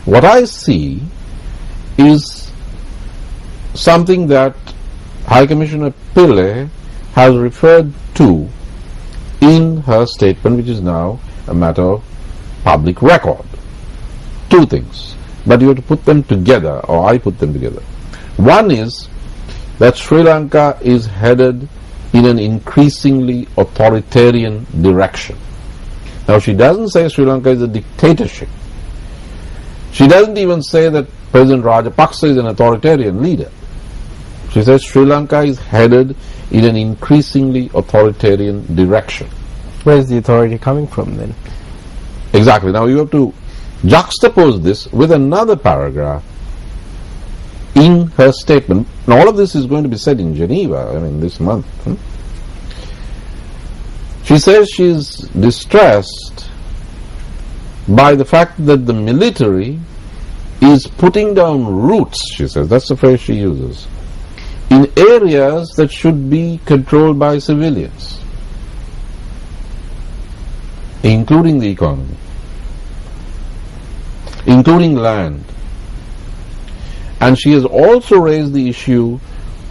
What I see is something that High Commissioner Pillai has referred to in her statement, which is now a matter of public record. Two things, but you have to put them together, or I put them together. One is that Sri Lanka is headed in an increasingly authoritarian direction. Now, she doesn't say Sri Lanka is a dictatorship. She doesn't even say that President Rajapaksa is an authoritarian leader. She says Sri Lanka is headed in an increasingly authoritarian direction. Where is the authority coming from then? Exactly. Now you have to juxtapose this with another paragraph in her statement. Now all of this is going to be said in Geneva, this month. She says she is distressed by the fact that the military is putting down roots, she says, that's the phrase she uses, in areas that should be controlled by civilians, including the economy, including land. And she has also raised the issue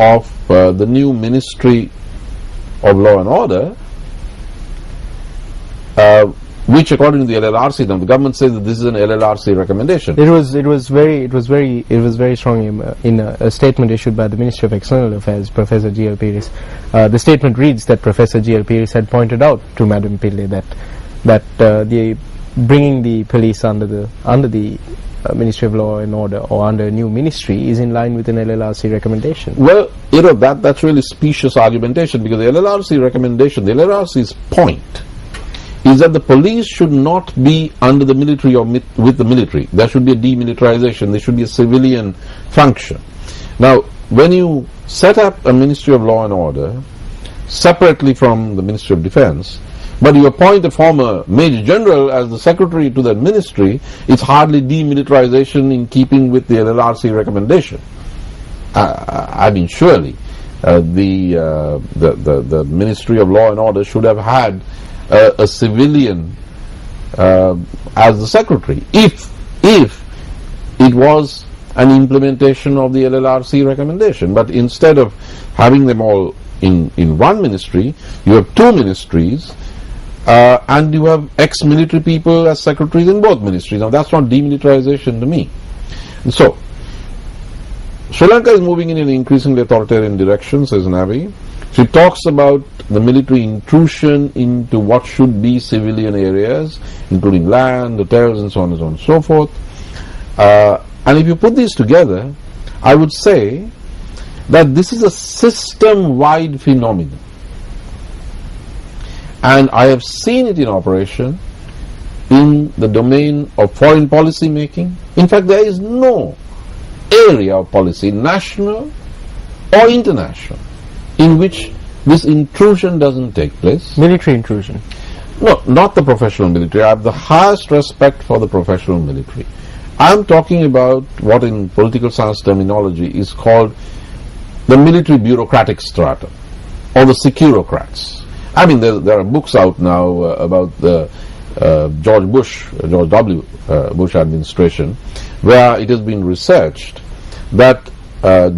of the new Ministry of Law and Order, which according to the LLRC, now the government says that this is an LLRC recommendation. It was very strong in a statement issued by the Ministry of External Affairs, Professor G.L. Pires. The statement reads that Professor G.L. Pires had pointed out to Madam Pillai that the bringing the police under the Ministry of Law and Order or under a new ministry is in line with an LLRC recommendation. Well, that's really specious argumentation, because the LLRC recommendation, the LLRC's point is that the police should not be under the military or with the military. There should be a demilitarization. There should be a civilian function. Now, when you set up a Ministry of Law and Order separately from the Ministry of Defense, but you appoint a former Major General as the Secretary to that ministry, it's hardly demilitarization in keeping with the LLRC recommendation. Surely the Ministry of Law and Order should have had a civilian as the Secretary, if it was an implementation of the LLRC recommendation. But instead of having them all in one ministry, you have two ministries, and you have ex-military people as secretaries in both ministries. Now that's not demilitarization to me. And so Sri Lanka is moving in an increasingly authoritarian direction, says Navi. She talks about the military intrusion into what should be civilian areas, including land, hotels, and so on and so forth. And if you put these together, I would say that this is a system-wide phenomenon. And I have seen it in operation in the domain of foreign policy making. In fact, there is no area of policy, national or international, in which this intrusion doesn't take place. Military intrusion? No, not the professional military. I have the highest respect for the professional military. I am talking about what in political science terminology is called the military bureaucratic strata, or the securocrats. There are books out now about the George W. Bush administration, where it has been researched that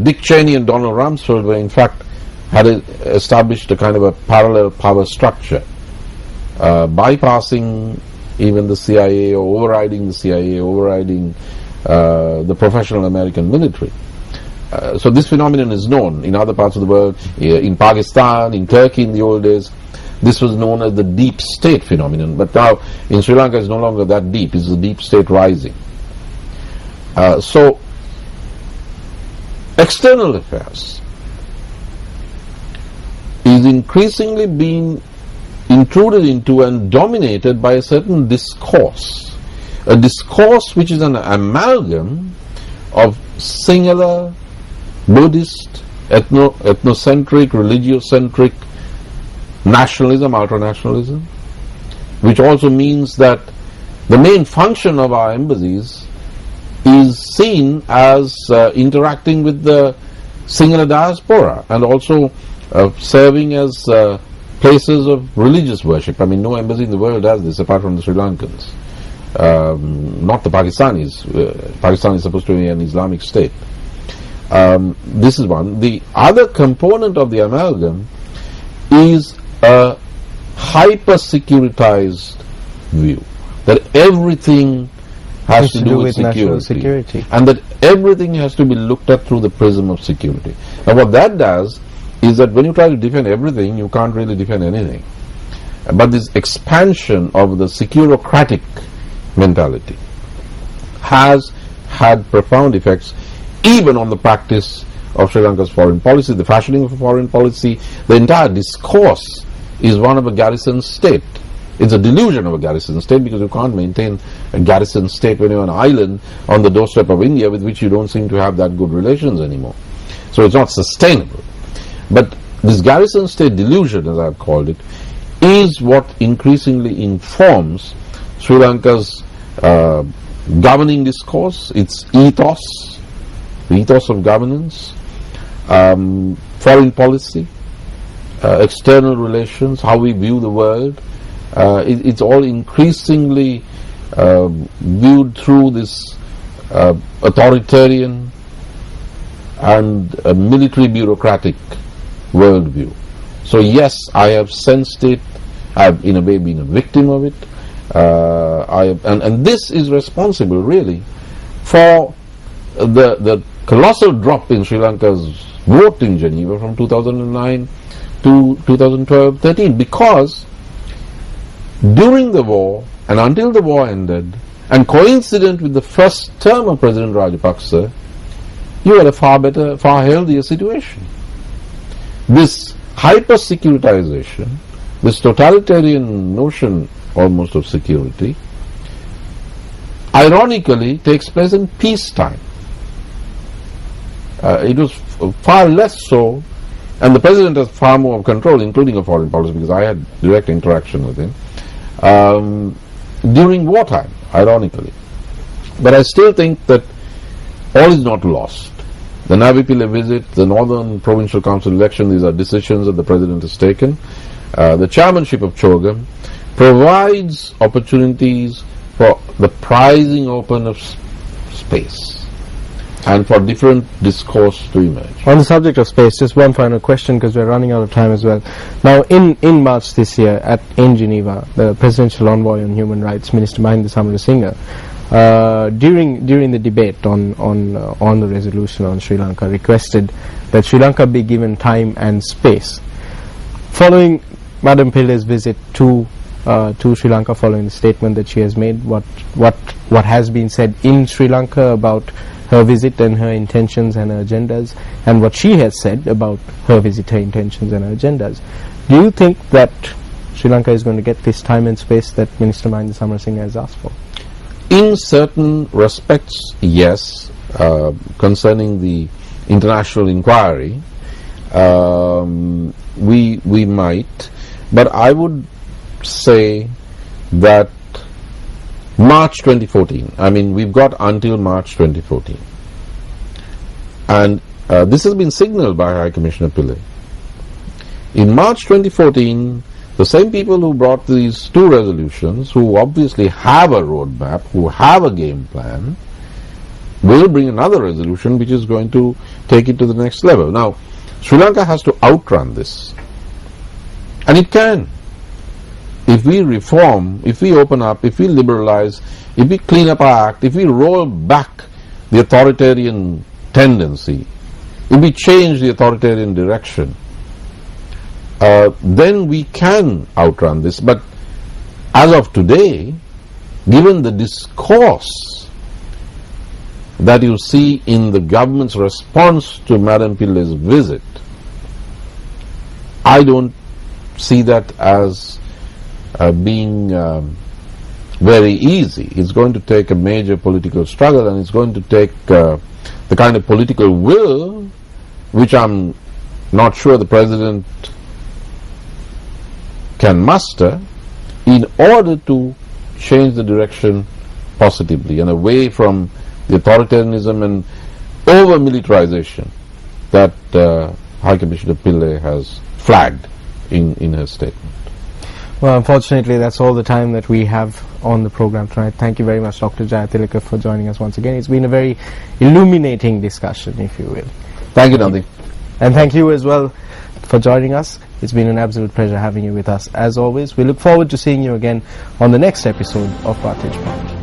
Dick Cheney and Donald Rumsfeld were in fact had established a kind of a parallel power structure, bypassing even the CIA, or overriding the CIA, overriding the professional American military. So this phenomenon is known in other parts of the world, in Pakistan, in Turkey in the old days. This was known as the deep state phenomenon, but now in Sri Lanka it's no longer that deep, it's the deep state rising. So external affairs is increasingly being intruded into and dominated by a certain discourse, a discourse which is an amalgam of singular Buddhist, ethnocentric, religiocentric nationalism, ultranationalism, which also means that the main function of our embassies is seen as interacting with the singular diaspora, and also serving as places of religious worship. I mean, no embassy in the world does this apart from the Sri Lankans. Not the Pakistanis. Pakistan is supposed to be an Islamic state. This is one. The other component of the amalgam is a hyper-securitized view, that everything has to do with security, and that everything has to be looked at through the prism of security. Now what that does is that when you try to defend everything, you can't really defend anything. But this expansion of the securocratic mentality has had profound effects even on the practice of Sri Lanka's foreign policy, the fashioning of a foreign policy. The entire discourse is one of a garrison state. It's a delusion of a garrison state, because you can't maintain a garrison state when you're an island on the doorstep of India with which you don't seem to have that good relations anymore. So it's not sustainable. But this garrison state delusion, as I've called it, is what increasingly informs Sri Lanka's governing discourse, its ethos, the ethos of governance, foreign policy, external relations, how we view the world. It's all increasingly viewed through this authoritarian and military bureaucratic worldview. So yes, I have sensed it. I've in a way been a victim of it. And this is responsible really for the colossal drop in Sri Lanka's vote in Geneva from 2009 to 2012-13, because during the war and until the war ended, and coincident with the first term of President Rajapaksa, you had a far healthier situation. This hyper-securitization, this totalitarian notion almost of security, ironically takes place in peacetime. It was far less so, and the President has far more control, including of foreign policy, because I had direct interaction with him, during wartime, ironically. But I still think that all is not lost. The Navipille visit, the Northern Provincial Council election, these are decisions that the President has taken. The chairmanship of CHOGM provides opportunities for the prizing open of space and for different discourse to emerge. On the subject of space, just one final question, because we're running out of time as well. Now, in March this year, in Geneva, the Presidential Envoy on Human Rights, Minister Mahinda Samarasinghe, during the debate on the resolution on Sri Lanka, requested that Sri Lanka be given time and space. Following Madam Pillai's visit to Sri Lanka, following the statement that she has made, what has been said in Sri Lanka about her visit and her intentions and her agendas, and what she has said about her visit, her intentions and her agendas, do you think that Sri Lanka is going to get this time and space that Minister Mahinda Samarasinghe has asked for? In certain respects, yes. Concerning the international inquiry, we might, but I would say that March 2014, I mean, we've got until March 2014, and this has been signaled by High Commissioner Pillai. In March 2014, the same people who brought these two resolutions, who obviously have a roadmap, who have a game plan, will bring another resolution which is going to take it to the next level. Now, Sri Lanka has to outrun this, and it can. If we reform, if we open up, if we liberalize, if we clean up our act, if we roll back the authoritarian tendency, if we change the authoritarian direction, then we can outrun this. But as of today, given the discourse that you see in the government's response to Madam Pillai's visit, I don't see that as being very easy. It's going to take a major political struggle, and it's going to take the kind of political will which I'm not sure the President can muster in order to change the direction positively and away from the authoritarianism and over-militarization that High Commissioner Pillai has flagged in her statement. Well, unfortunately, that's all the time that we have on the program tonight. Thank you very much, Dr. Jayatilleka, for joining us once again. It's been a very illuminating discussion, if you will. Thank you, Nandi. And thank you as well for joining us. It's been an absolute pleasure having you with us. As always, we look forward to seeing you again on the next episode of Vantage.